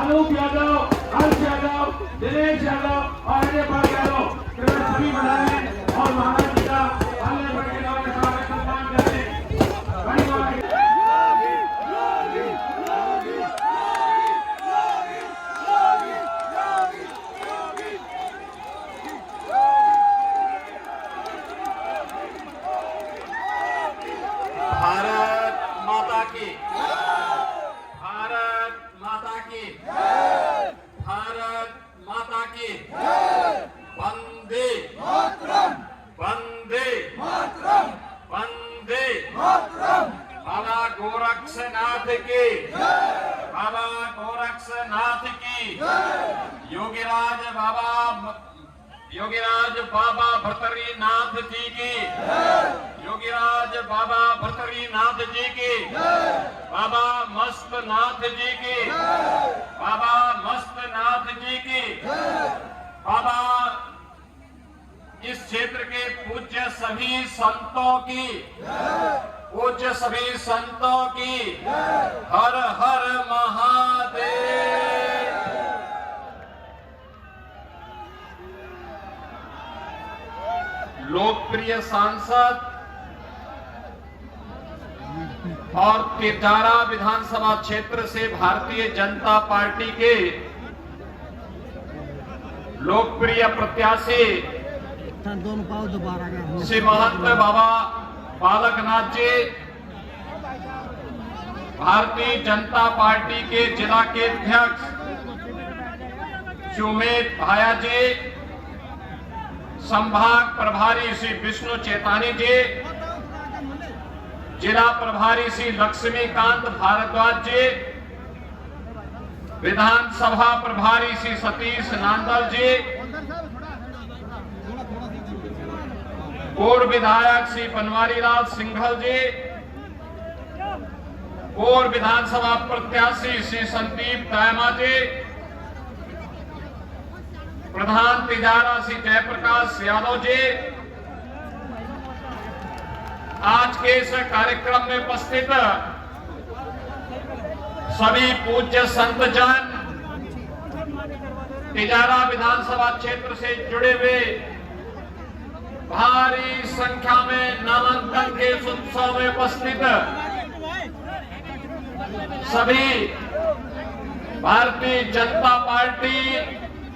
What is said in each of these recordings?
अनूप यादव, हर्ष यादव, दिनेश यादव और अजय पाल यादव सभी बनाए और महाराज जी का आगे बढ़ के नाम का सम्मान करें। बड़ी बात भारत माता की, भारत माता की, भारत माता की, वंदे मातरम, वंदे मातरम, वंदे मातरम। बाबा गोरक्षनाथ की, बाबा गोरक्षनाथ की, योगीराज बाबा भर्तरीनाथ जी की, योगीराज बाबा भर्तरीनाथ जी की, बाबा मस्तनाथ जी की, बाबा मस्तनाथ जी की, बाबा इस क्षेत्र के पूज्य सभी संतों की, पूज्य सभी संतों की, हर हर महादेव। लोकप्रिय सांसद और तिरजारा विधानसभा क्षेत्र से भारतीय जनता पार्टी के लोकप्रिय प्रत्याशी श्री महंत बाबा बालकनाथ जी, भारतीय जनता पार्टी के जिला के अध्यक्ष सुमेध भाया जी, संभाग प्रभारी श्री विष्णु चेतानी जी, जिला प्रभारी श्री लक्ष्मीकांत भारद्वाज जी, विधानसभा प्रभारी श्री सतीश नांदल जी, पूर्व विधायक श्री बनवारी लाल सिंघल जी, पूर्व विधानसभा प्रत्याशी श्री संदीप दायमा जी, प्रधान तिजारा श्री जयप्रकाश यादव जी, आज के इस कार्यक्रम में उपस्थित सभी पूज्य संत जन, तिजारा विधानसभा क्षेत्र से जुड़े हुए भारी संख्या में नामांकन के इस उत्सव में उपस्थित सभी भारतीय जनता पार्टी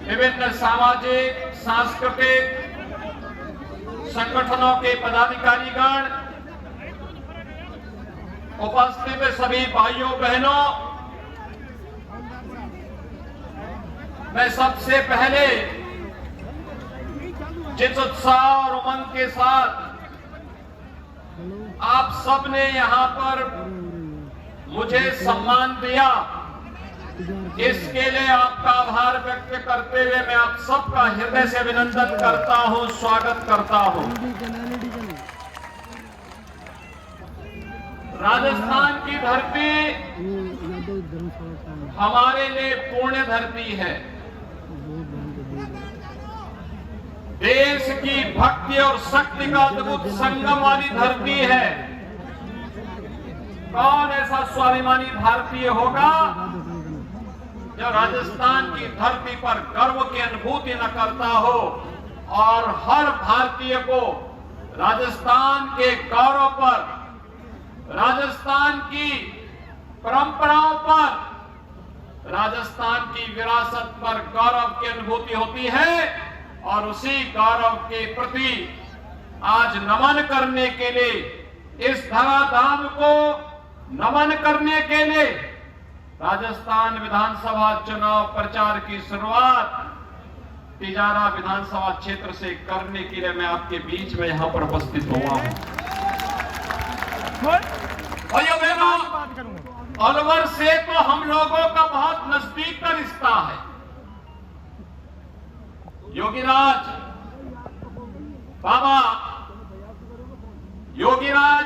विभिन्न सामाजिक सांस्कृतिक संगठनों के पदाधिकारीगण, उपस्थित सभी भाइयों बहनों, मैं सबसे पहले जिस उत्साह और उमंग के साथ आप सबने यहाँ पर मुझे सम्मान दिया, इसके लिए आपका आभार व्यक्त करते हुए मैं आप सबका हृदय से अभिनंदन करता हूं, स्वागत करता हूं। राजस्थान की धरती हमारे लिए पुण्य धरती है, देश की भक्ति और शक्ति का अद्भुत संगम वाली धरती है। कौन ऐसा स्वाभिमानी भारतीय होगा जो राजस्थान की धरती पर गर्व की अनुभूति न करता हो, और हर भारतीय को राजस्थान के गौरव पर, राजस्थान की परंपराओं पर, राजस्थान की विरासत पर गौरव की अनुभूति होती है। और उसी गौरव के प्रति आज नमन करने के लिए, इस धराधाम को नमन करने के लिए राजस्थान विधानसभा चुनाव प्रचार की शुरुआत तिजारा विधानसभा क्षेत्र से करने के लिए मैं आपके बीच में यहां पर उपस्थित हुआ हूं। भाइयों बहनों, अलवर से तो हम लोगों का बहुत नजदीक का रिश्ता है। योगीराज बाबा योगीराज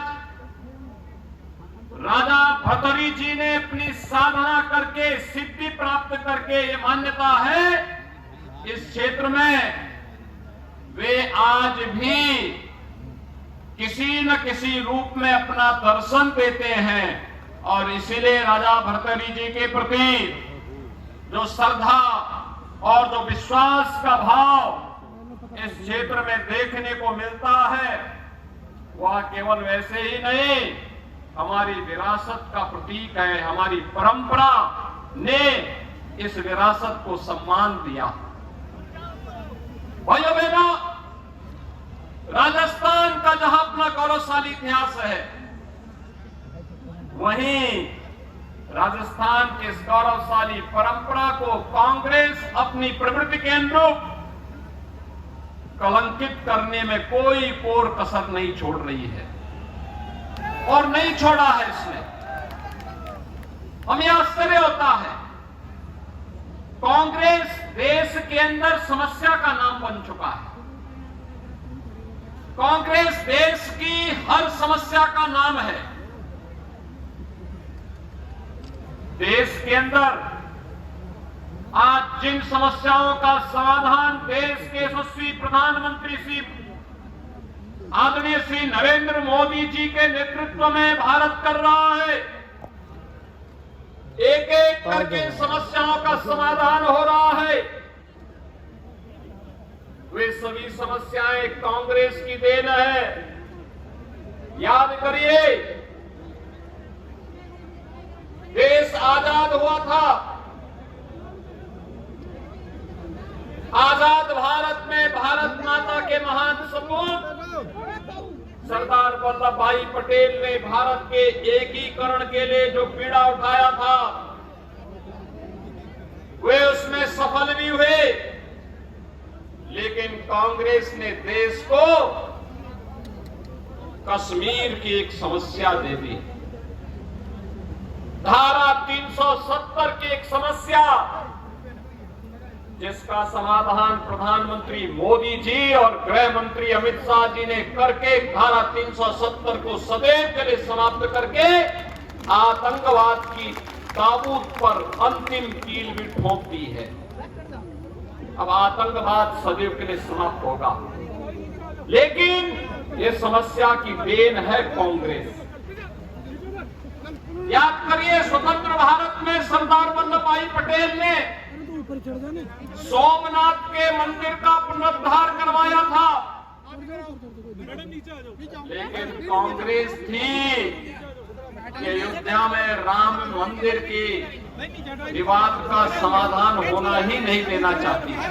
राजा भर्तरी जी ने अपनी साधना करके, सिद्धि प्राप्त करके, ये मान्यता है इस क्षेत्र में वे आज भी किसी न किसी रूप में अपना दर्शन देते हैं। और इसीलिए राजा भर्तरी जी के प्रति जो श्रद्धा और जो विश्वास का भाव इस क्षेत्र में देखने को मिलता है, वह केवल वैसे ही नहीं, हमारी विरासत का प्रतीक है। हमारी परंपरा ने इस विरासत को सम्मान दिया। भाइयों बहनों, राजस्थान का जहां अपना गौरवशाली इतिहास है, वहीं राजस्थान की इस गौरवशाली परंपरा को कांग्रेस अपनी प्रवृत्ति के अनुरूप कलंकित करने में कोई कोर कसर नहीं छोड़ रही है और नहीं छोड़ा है इसने। हमें आश्चर्य होता है, कांग्रेस देश के अंदर समस्या का नाम बन चुका है। कांग्रेस देश की हर समस्या का नाम है। देश के अंदर आज जिन समस्याओं का समाधान देश के यशस्वी प्रधानमंत्री श्री आदरणीय श्री नरेंद्र मोदी जी के नेतृत्व में भारत कर रहा है, एक एक करके समस्याओं का समाधान हो रहा है, वे सभी समस्याएं कांग्रेस की देन है। याद करिए, देश आजाद हुआ था, आजाद भारत में भारत माता के महान सपूत सरदार वल्लभ भाई पटेल ने भारत के एकीकरण के लिए जो पीड़ा उठाया था, वे उसमें सफल भी हुए, लेकिन कांग्रेस ने देश को कश्मीर की एक समस्या दे दी। धारा 370 की एक समस्या, जिसका समाधान प्रधानमंत्री मोदी जी और गृह मंत्री अमित शाह जी ने करके धारा 370 को सदैव के लिए समाप्त करके आतंकवाद की ताबूत पर अंतिम कील भी ठोक दी है। अब आतंकवाद सदैव के लिए समाप्त होगा, लेकिन ये समस्या की देन है कांग्रेस। याद करिए, स्वतंत्र भारत में सरदार वल्लभ भाई पटेल ने सोमनाथ के मंदिर का पुनरुद्धार करवाया था, लेकिन कांग्रेस थी कि अयोध्या में राम मंदिर की विवाद का समाधान होना ही नहीं देना चाहती थी।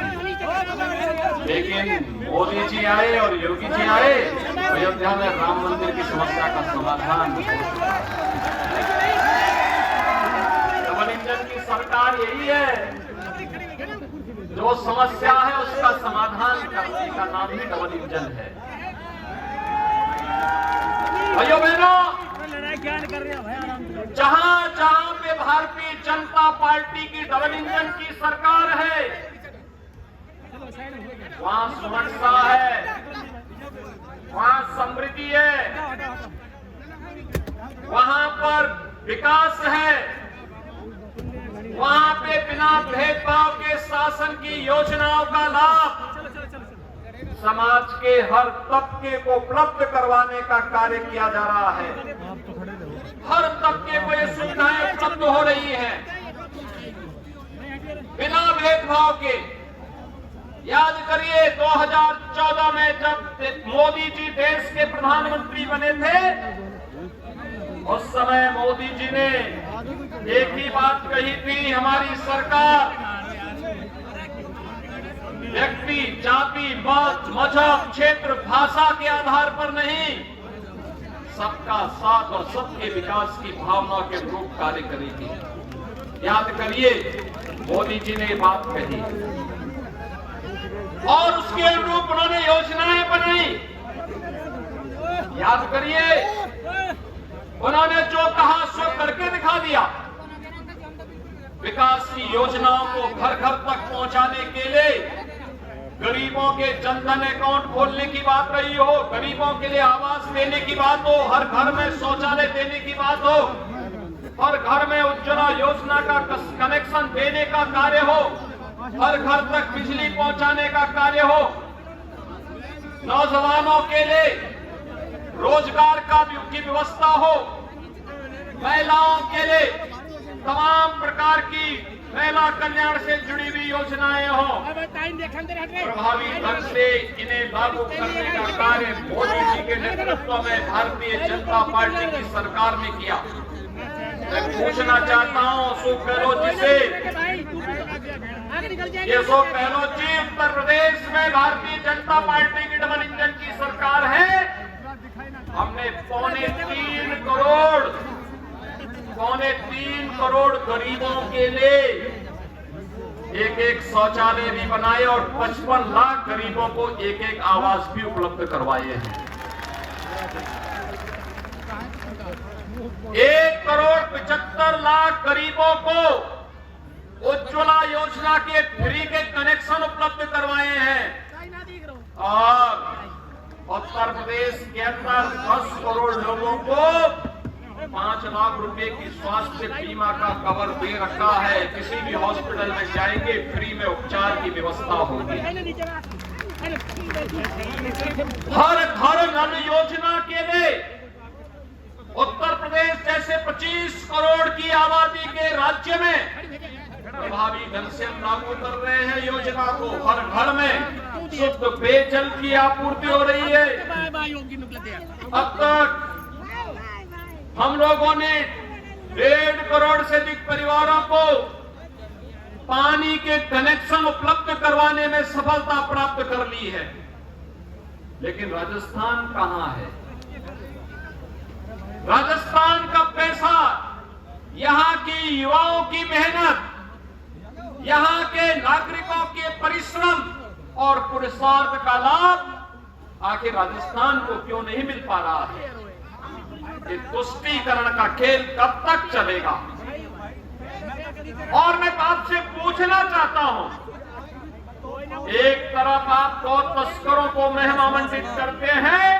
लेकिन मोदी जी आए और योगी जी आए, अयोध्या में राम मंदिर की समस्या का समाधान हो चुका। डबल इंजन की सरकार यही है, जो समस्या है उसका समाधान करने का नाम ही डबल इंजन है। भाइयों बहनों, जहां जहां पे भारतीय जनता पार्टी की डबल इंजन की सरकार है, वहां सुरक्षा है, वहां समृद्धि है, वहां पर विकास है, वहां पे बिना भेदभाव के शासन की योजनाओं का लाभ समाज के हर तबके को उपलब्ध करवाने का कार्य किया जा रहा है। हर तबके को ये सुविधाएं उपलब्ध हो रही हैं बिना भेदभाव के। याद करिए, 2014 में जब मोदी जी देश के प्रधानमंत्री बने थे, उस समय मोदी जी ने एक ही बात कही थी, हमारी सरकार व्यक्ति, जाति, मत, मजहब, क्षेत्र, भाषा के आधार पर नहीं, सबका साथ और सबके विकास की भावना के अनुरूप कार्य करेगी। याद करिए, मोदी जी ने ये बात कही और उसके अनुरूप उन्होंने योजनाएं बनाई। याद करिए, उन्होंने जो कहा सो करके दिखा दिया। विकास की योजनाओं को घर घर तक पहुंचाने के लिए गरीबों के जनधन अकाउंट खोलने की बात रही हो, गरीबों के लिए आवास देने की बात हो, हर घर में शौचालय देने की बात हो, हर घर में उज्ज्वला योजना का कनेक्शन देने का कार्य हो, हर घर तक बिजली पहुंचाने का कार्य हो, नौजवानों के लिए रोजगार की व्यवस्था हो, महिलाओं के लिए तमाम प्रकार की महिला कल्याण से जुड़ी हुई योजनाएं हों, प्रभावी ढंग से इन्हें लागू करने का कार्य मोदी जी के नेतृत्व में भारतीय जनता पार्टी की सरकार ने किया। मैं पूछना चाहता हूं अशोक गहलोत जी से, ये अशोक गहलोत जी उत्तर प्रदेश में भारतीय जनता पार्टी की डबल इंजन की सरकार है। हमने पौने 3 करोड़ गरीबों के लिए एक शौचालय भी बनाए और 55 लाख गरीबों को एक आवास भी उपलब्ध करवाए हैं। 1,75,00,000 गरीबों को उज्ज्वला योजना के फ्री के कनेक्शन उपलब्ध करवाए हैं और उत्तर प्रदेश के अंदर 10 करोड़ लोगों को 5 लाख रुपए की स्वास्थ्य बीमा का कवर दे रखा है। किसी भी हॉस्पिटल में जाएंगे फ्री में उपचार की व्यवस्था होगी। हर घर नल योजना के लिए उत्तर प्रदेश जैसे 25 करोड़ की आबादी के राज्य में प्रभावी ढंग से हम लागू कर रहे हैं योजना को। हर घर में शुद्ध पेयजल की आपूर्ति हो रही है। अब तक हम लोगों ने 1.5 करोड़ से अधिक परिवारों को पानी के कनेक्शन उपलब्ध करवाने में सफलता प्राप्त कर ली है। लेकिन राजस्थान कहां है? राजस्थान का पैसा, यहां की युवाओं की मेहनत, यहां के नागरिकों के परिश्रम और पुरुषार्थ का लाभ आखिर राजस्थान को क्यों नहीं मिल पा रहा है? ये तुष्टीकरण का खेल कब तक चलेगा? और मैं आपसे पूछना चाहता हूं, एक तरफ आप तो तस्करों को महिमामंडित करते हैं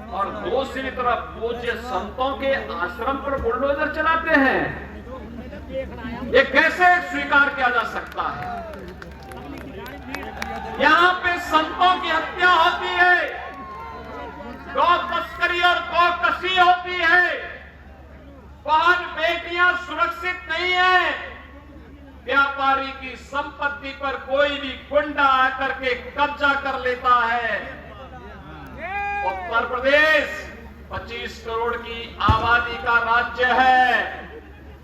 और दूसरी तरफ पूज्य संतों के आश्रम पर बुलडोजर चलाते हैं। ये कैसे स्वीकार किया जा सकता है? यहां पे संतों की हत्या होती है, गौ तस्करी और गौ कसी होती है, बहन बेटियां सुरक्षित नहीं है, व्यापारी की संपत्ति पर कोई भी गुंडा आकर के कब्जा कर लेता है। उत्तर प्रदेश 25 करोड़ की आबादी का राज्य है,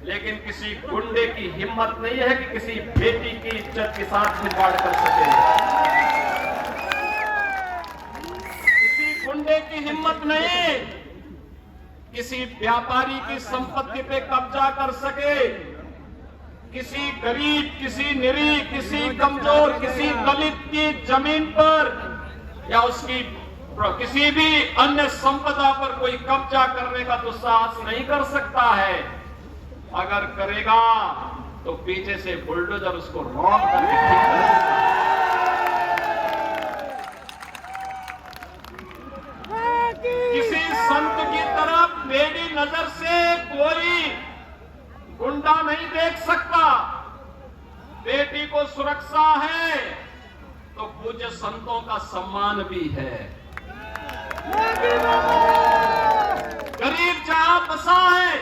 लेकिन किसी गुंडे की हिम्मत नहीं है कि किसी बेटी की इज्जत के साथ खिलवाड़ कर सके। किसी गुंडे की हिम्मत नहीं किसी व्यापारी की संपत्ति पे कब्जा कर सके। किसी गरीब, किसी निरीह, किसी कमजोर, किसी दलित की जमीन पर या उसकी किसी भी अन्य संपदा पर कोई कब्जा करने का दुस्साहस नहीं कर सकता है। अगर करेगा तो पीछे से बुलडोजर उसको रौंद करके ठीक करेगा। किसी संत की तरफ टेढ़ी नजर से कोई गुंडा नहीं देख सकता। बेटी को सुरक्षा है तो पूज्य संतों का सम्मान भी है। गरीब जहां बसा है,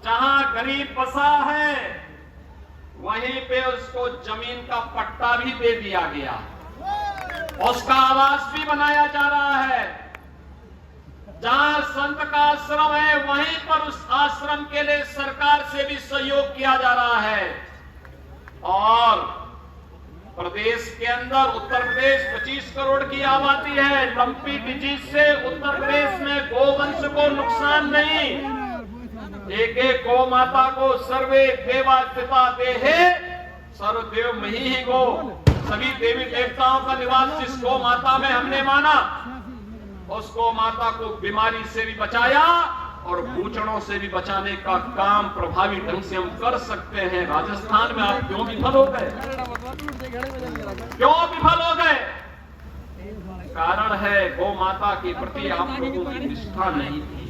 जहां गरीब बसा है, वहीं पे उसको जमीन का पट्टा भी दे दिया गया, उसका आवास भी बनाया जा रहा है। जहां संत का आश्रम है वहीं पर उस आश्रम के लिए सरकार से भी सहयोग किया जा रहा है। और प्रदेश के अंदर उत्तर प्रदेश 25 करोड़ की आबादी है। लंपी डिजीज से उत्तर प्रदेश में गोवंश को नुकसान नहीं। एक गौ माता को सर्वे देवा स्थिता देहे सर्वदेव मही गो, सभी देवी देवताओं का निवास जिस गौ माता में हमने माना, उस गौ माता को बीमारी से भी बचाया और भूचड़ों से भी बचाने का काम प्रभावी ढंग से हम कर सकते हैं। राजस्थान में आप क्यों विफल हो गए? क्यों विफल हो गए? कारण है गौ माता के प्रति आप लोगों की निष्ठा नहीं थी।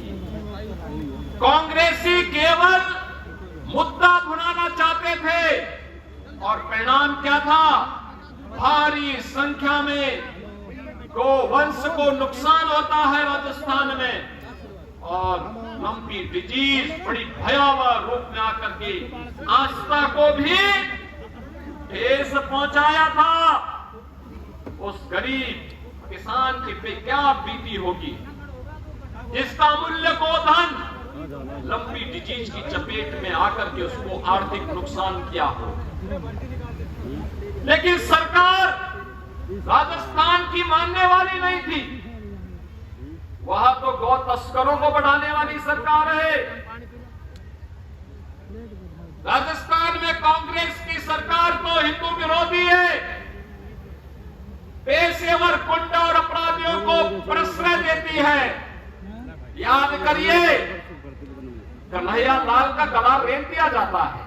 कांग्रेसी केवल मुद्दा भुनाना चाहते थे और परिणाम क्या था? भारी संख्या में गोवंश को नुकसान होता है राजस्थान में। और लंपी डिजीज बड़ी भयावह रूप में आकर के आस्था को भी ठेस पहुंचाया था। उस गरीब किसान की पे क्या बीती होगी जिसका मूल्य गोधन लंपी डिजीज की चपेट में आकर के उसको आर्थिक नुकसान किया हो। लेकिन सरकार राजस्थान की मानने वाली नहीं थी। वहां तो गौ तस्करों को बढ़ाने वाली सरकार है। राजस्थान में कांग्रेस की सरकार तो हिंदू विरोधी है। पेशेवर गुंडा और अपराधियों को प्रश्रय देती है। याद करिए, कन्हैया लाल का गला रेत दिया जाता है।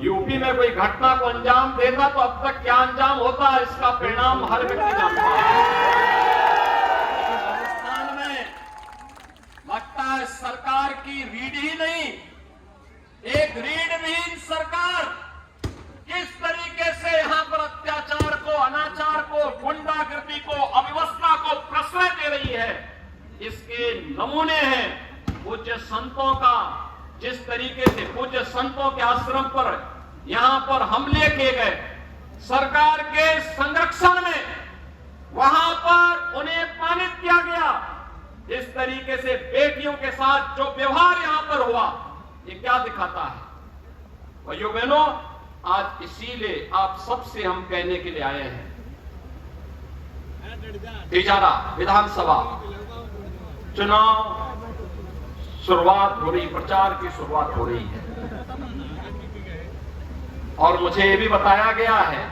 यूपी में कोई घटना को अंजाम देता तो अब तक क्या अंजाम होता है इसका परिणाम हर व्यक्ति जानता है। राजस्थान में लगता है सरकार की रीढ़ ही नहीं, एक रीढ़विहीन सरकार किस तरीके से यहां पर अत्याचार को, अनाचार को, गुंडागर्दी को, अव्यवस्था को प्रश्रय दे रही है, इसके नमूने हैं पूज्य संतों का। जिस तरीके से पूज्य संतों के आश्रम पर यहां पर हमले किए गए सरकार के संरक्षण में, वहां पर उन्हें अपमानित किया गया, जिस तरीके से बेटियों के साथ जो व्यवहार यहां पर हुआ, ये क्या दिखाता है? भाइयों बहनों, आज इसीलिए आप सबसे हम कहने के लिए आए हैं, तिजारा विधानसभा चुनाव शुरुआत हो रही, प्रचार की शुरुआत हो रही है और मुझे यह भी बताया गया है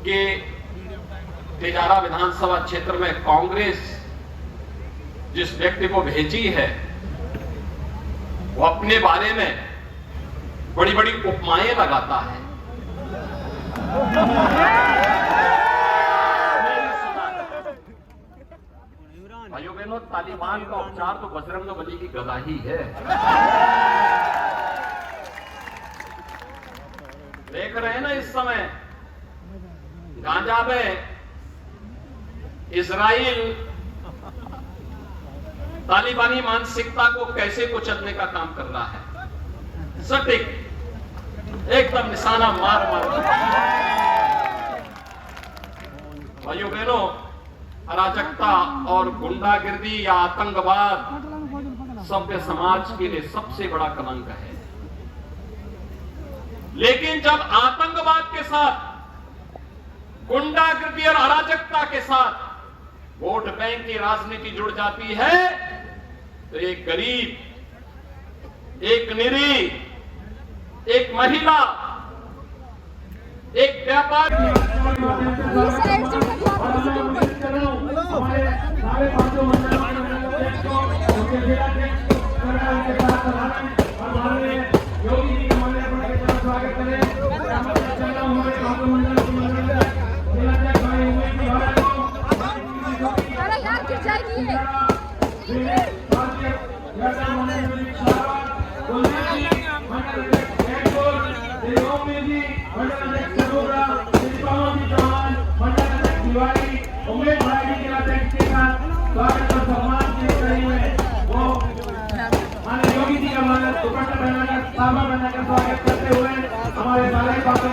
कि तिजारा विधानसभा क्षेत्र में कांग्रेस जिस व्यक्ति को भेजी है वो अपने बारे में बड़ी बड़ी उपमाएं लगाता है। भाइयों बहनों, तालिबान का उपचार तो बजरंगबली की गदा ही है। देख रहे हैं ना इस समय गांजा में इजराइल तालिबानी मानसिकता को कैसे कुचलने का काम कर रहा है। सटीक एकदम निशाना मार मार। भाइयों बहनों, अराजकता और गुंडागिर्दी या आतंकवाद सभ्य समाज के लिए सबसे बड़ा कलंक है। लेकिन जब आतंकवाद के साथ, गुंडागिर्दी और अराजकता के साथ वोट बैंक की राजनीति जुड़ जाती है तो एक गरीब, एक निरीह, एक महिला, एक व्यापारी स्वागत करते हुए हमारे सारे पार्टी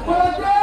भाषण